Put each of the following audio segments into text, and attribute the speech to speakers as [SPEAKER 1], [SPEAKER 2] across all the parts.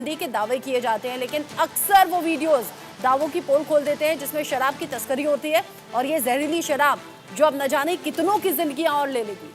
[SPEAKER 1] के दावे किए जाते हैं, लेकिन अक्सर वो वीडियोस दावों की पोल खोल देते हैं जिसमें शराब की तस्करी होती है और ये जहरीली शराब जो अब न जाने कितनों की जिंदगियां और ले लेगी।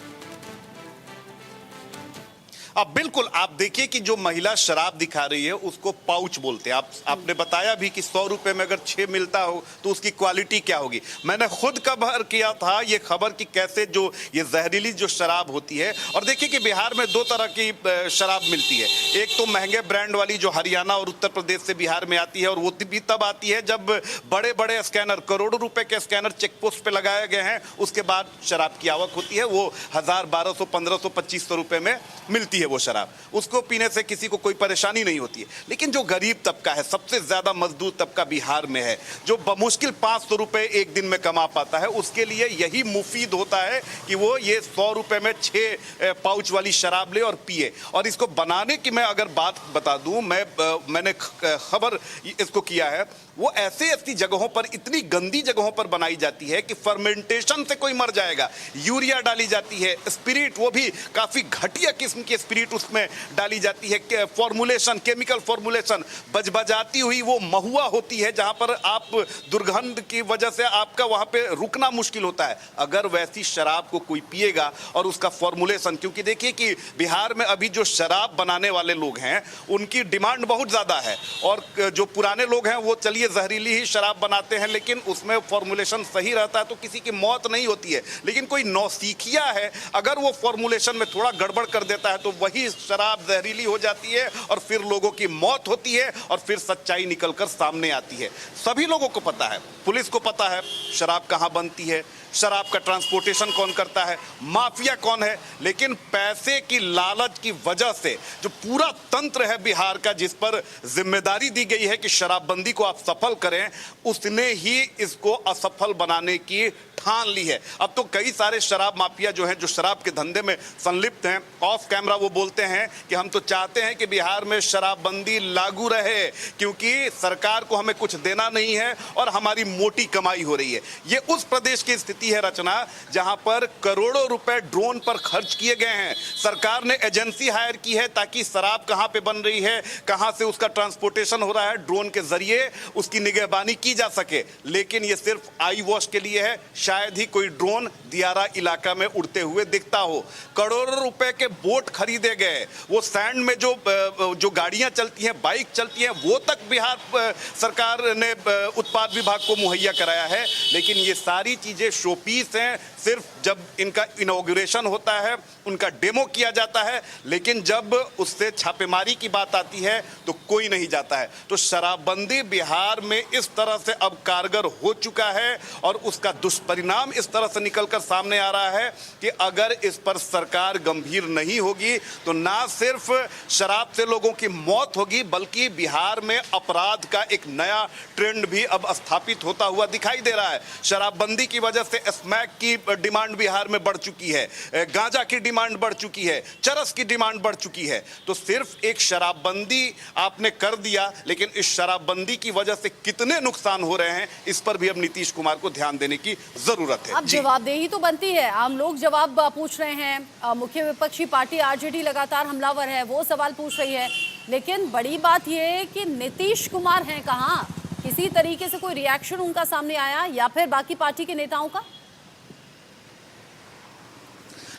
[SPEAKER 2] अब बिल्कुल आप देखिए कि जो महिला शराब दिखा रही है उसको पाउच बोलते हैं। आपने बताया भी कि 100 रुपए में अगर 6 मिलता हो तो उसकी क्वालिटी क्या होगी। मैंने खुद कवर किया था ये खबर कि कैसे जो ये जहरीली जो शराब होती है। और देखिए कि बिहार में 2 तरह की शराब मिलती है। एक तो महंगे ब्रांड वाली जो हरियाणा और उत्तर प्रदेश से बिहार में आती है, और वो भी तब आती है जब बड़े बड़े स्कैनर, करोड़ों रुपए के स्कैनर चेक पोस्ट पे लगाए गए हैं। उसके बाद शराब की आवक होती है, वो 1000, 1200, 1500, 2500 रुपए में मिलती है वो शराब। उसको पीने से किसी को कोई परेशानी नहीं होती है। लेकिन जो गरीब तबका है, सबसे ज्यादा मजदूर तबका बिहार में है, जो बमुश्किल 500 रुपए एक दिन में कमा पाता है, उसके लिए यही मुफीद होता है कि वो ये 100 रुपए में 6 पाउच वाली शराब ले और पिए। और इसको बनाने की मैं अगर बात बता दूं, मैंने खबर इसको किया है, वो ऐसी जगहों पर, इतनी गंदी जगहों पर बनाई जाती है कि फर्मेंटेशन से कोई मर जाएगा। यूरिया डाली जाती है, स्पिरिट, वो भी काफी घटिया किस्म की स्पिरिट उसमें डाली जाती है। फॉर्मुलेशन, केमिकल फॉर्मुलेशन, बजबजाती हुई वो महुआ होती है जहां पर आप दुर्गंध की वजह से आपका वहां पे रुकना मुश्किल होता है। अगर वैसी शराब को कोई पिएगा और उसका फॉर्मुलेशन, क्योंकि देखिए कि बिहार में अभी जो शराब बनाने वाले लोग हैं उनकी डिमांड बहुत ज्यादा है, और जो पुराने लोग हैं वो चलिए जहरीली ही शराब बनाते हैं, लेकिन उसमें फॉर्मुलेशन सही रहता है तो किसी की मौत नहीं होती है। लेकिन कोई नौसिखिया है, अगर वो फॉर्मुलेशन में थोड़ा गड़बड़ कर देता है तो वही शराब जहरीली हो जाती है और फिर लोगों की मौत होती है और फिर सच्चाई निकलकर सामने आती है। सभी लोगों को पता है, पुलिस को पता है शराब कहां बनती है, शराब का ट्रांसपोर्टेशन कौन करता है, माफिया कौन है। लेकिन पैसे की लालच की वजह से जो पूरा तंत्र है बिहार का, जिस पर जिम्मेदारी दी गई है कि शराबबंदी को आप सफल करें, उसने ही इसको असफल बनाने की ठान ली है। अब तो कई सारे शराब माफिया जो हैं, जो शराब के धंधे में संलिप्त हैं, ऑफ कैमरा वो बोलते हैं कि हम तो चाहते हैं कि बिहार में शराबबंदी लागू रहे, क्योंकि सरकार को हमें कुछ देना नहीं है और हमारी मोटी कमाई हो रही है। ये उस प्रदेश की स्थिति है रचना, जहां पर करोड़ों रुपए ड्रोन पर खर्च किए गए हैं। सरकार ने एजेंसी हायर की है ताकि शराब कहां पे बन रही है, कहां से उसका ट्रांसपोर्टेशन हो रहा है, ड्रोन के जरिए उसकी निगहबानी की जा सके। लेकिन ये सिर्फ आई वॉश के लिए है। शायद ही कोई ड्रोन दियारा इलाका में उड़ते हुए दिखता हो। करोड़ों रुपए के बोट खरीदे गए, वो सैंड में जो गाड़ियां चलती हैं, बाइक चलती हैं, वो तक बिहार सरकार ने उत्पाद विभाग को मुहैया कराया है। लेकिन ये सारी चीजें शोपीस हैं, सिर्फ जब इनका इनॉग्रेशन होता है, उनका डेमो किया जाता है, लेकिन जब उससे छापेमारी की बात आती है तो कोई नहीं जाता है। तो शराबबंदी बिहार में इस तरह से अब कारगर हो चुका है और उसका दुष्परिणाम इस तरह से निकलकर सामने आ रहा है कि अगर इस पर सरकार गंभीर नहीं होगी तो ना सिर्फ शराब से लोगों की मौत होगी, बल्कि बिहार में अपराध का एक नया ट्रेंड भी अब स्थापित होता हुआ दिखाई दे रहा है। शराबबंदी की वजह से स्मैक की डिमांड बिहार में बढ़ चुकी है, गांजा की डिमांड बढ़ चुकी है, चरस की डिमांड बढ़ चुकी है। तो सिर्फ एक शराबबंदी आपने कर दिया, लेकिन इस शराबबंदी की वजह से कितने नुकसान हो रहे हैं, इस पर भी अब नीतीश कुमार को ध्यान देने की जरूरत है।
[SPEAKER 1] अब जवाबदेही तो बनती है, आम लोग जवाब पूछ रहे हैं, मुख्य विपक्षी पार्टी आरजेडी लगातार हमलावर है, वो सवाल पूछ रही है। लेकिन बड़ी बात यह है कि नीतीश कुमार हैं कहां? किसी तरीके से कोई रिएक्शन उनका सामने आया या फिर बाकी पार्टी के नेताओं का?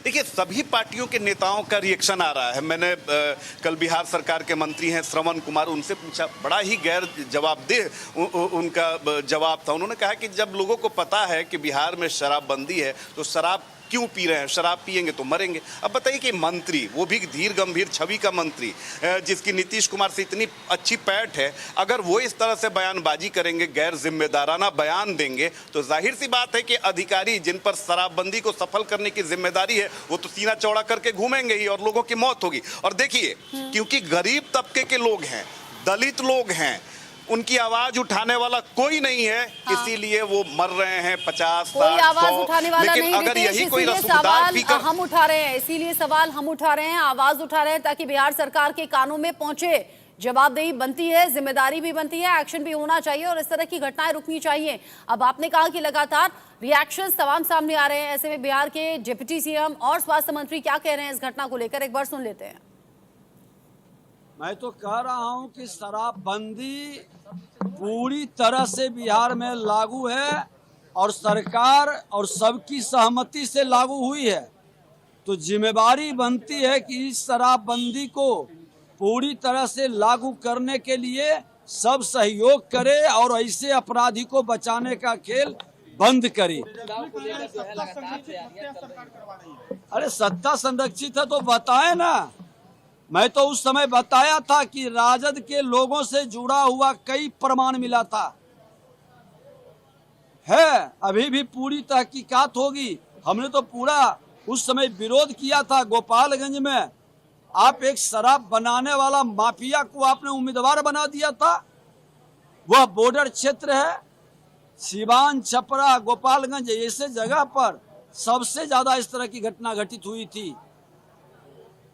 [SPEAKER 2] देखिए, सभी पार्टियों के नेताओं का रिएक्शन आ रहा है। मैंने कल बिहार सरकार के मंत्री हैं श्रवण कुमार, उनसे पूछा, बड़ा ही गैर जवाबदेह उनका जवाब था। उन्होंने कहा कि जब लोगों को पता है कि बिहार में शराबबंदी है तो शराब क्यों पी रहे हैं, शराब पिएंगे तो मरेंगे। अब बताइए कि मंत्री, वो भी धीर गंभीर छवि का मंत्री, जिसकी नीतीश कुमार से इतनी अच्छी पैठ है, अगर वो इस तरह से बयानबाजी करेंगे, गैर जिम्मेदाराना बयान देंगे, तो जाहिर सी बात है कि अधिकारी जिन पर शराबबंदी को सफल करने की जिम्मेदारी है वो तो सीना चौड़ा करके घूमेंगे ही और लोगों की मौत होगी। और देखिए, क्योंकि गरीब तबके के लोग हैं, दलित लोग हैं, उनकी आवाज उठाने वाला कोई नहीं है, इसीलिए वो मर रहे हैं 50, 60, 100।
[SPEAKER 1] कोई आवाज उठाने वाला नहीं,
[SPEAKER 2] अगर यही कोई
[SPEAKER 1] सवाल हम उठा रहे हैं, इसीलिए सवाल हम उठा रहे हैं, आवाज उठा रहे हैं ताकि बिहार सरकार के कानों में पहुंचे। जवाबदेही बनती है, जिम्मेदारी भी बनती है, एक्शन भी होना चाहिए और इस तरह की घटनाएं रुकनी चाहिए। अब आपने कहा कि लगातार रिएक्शंस तमाम सामने आ रहे हैं, ऐसे में बिहार के डिप्टी सीएम और स्वास्थ्य मंत्री क्या कह रहे हैं इस घटना को लेकर, एक बार सुन लेते हैं।
[SPEAKER 3] मैं तो कह रहा हूं कि शराबबंदी पूरी तरह से बिहार में लागू है और सरकार और सबकी सहमति से लागू हुई है। तो जिम्मेवारी बनती है कि इस शराबबंदी को पूरी तरह से लागू करने के लिए सब सहयोग करे और ऐसे अपराधी को बचाने का खेल बंद करे। अरे सत्ता संरक्षित है तो बताए ना। मैं तो उस समय बताया था कि राजद के लोगों से जुड़ा हुआ कई प्रमाण मिला था। है अभी भी पूरी तहकीकात होगी। हमने तो पूरा उस समय विरोध किया था। गोपालगंज में आप एक शराब बनाने वाला माफिया को आपने उम्मीदवार बना दिया था। वह बॉर्डर क्षेत्र है। सिवान, छपरा, गोपालगंज ऐसे जगह पर सबसे ज्यादा इस तरह की घटना घटित हुई थी।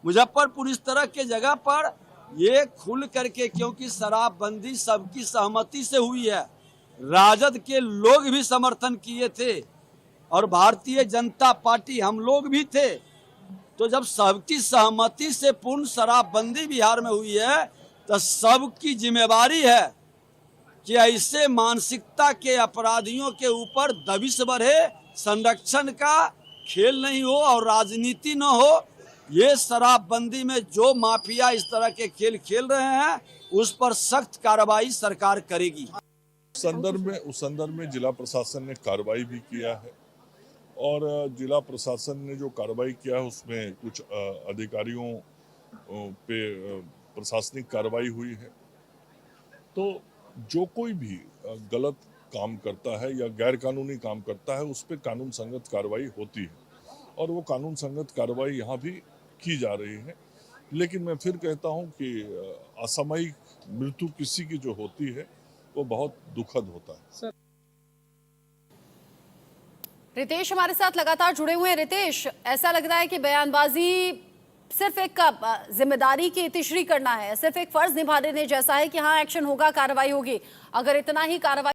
[SPEAKER 3] मुजफ्फरपुर इस तरह के जगह पर ये खुल करके, क्योंकि शराबबंदी सबकी सहमति से हुई है, राजद के लोग भी समर्थन किए थे और भारतीय जनता पार्टी हम लोग भी थे। तो जब सबकी सहमति से पूर्ण शराबबंदी बिहार में हुई है तो सबकी जिम्मेवारी है कि ऐसे मानसिकता के अपराधियों के ऊपर दबिश बढ़े, संरक्षण का खेल नहीं हो और राजनीति न हो। ये शराबबंदी में जो माफिया इस तरह के खेल खेल रहे हैं उस पर सख्त कार्रवाई सरकार करेगी।
[SPEAKER 4] उस संदर्भ में जिला प्रशासन ने कार्रवाई भी किया है और जिला प्रशासन ने जो कार्रवाई किया है उसमें कुछ अधिकारियों पे प्रशासनिक कार्रवाई हुई है। तो जो कोई भी गलत काम करता है या गैर कानूनी काम करता है उस पर कानून संगत कार्रवाई होती है और वो कानून संगत कार्रवाई यहाँ भी की जा रही है। लेकिन मैं फिर कहता हूँ कि असामयिक मृत्यु किसी की जो होती है वो बहुत दुखद होता है।
[SPEAKER 1] रितेश हमारे साथ लगातार जुड़े हुए हैं। रितेश, ऐसा लग रहा है कि बयानबाजी सिर्फ एक जिम्मेदारी की इतिश्री करना है, सिर्फ एक फर्ज निभाने जैसा है कि हाँ एक्शन होगा, कार्रवाई होगी। अगर इतना ही कार्रवाई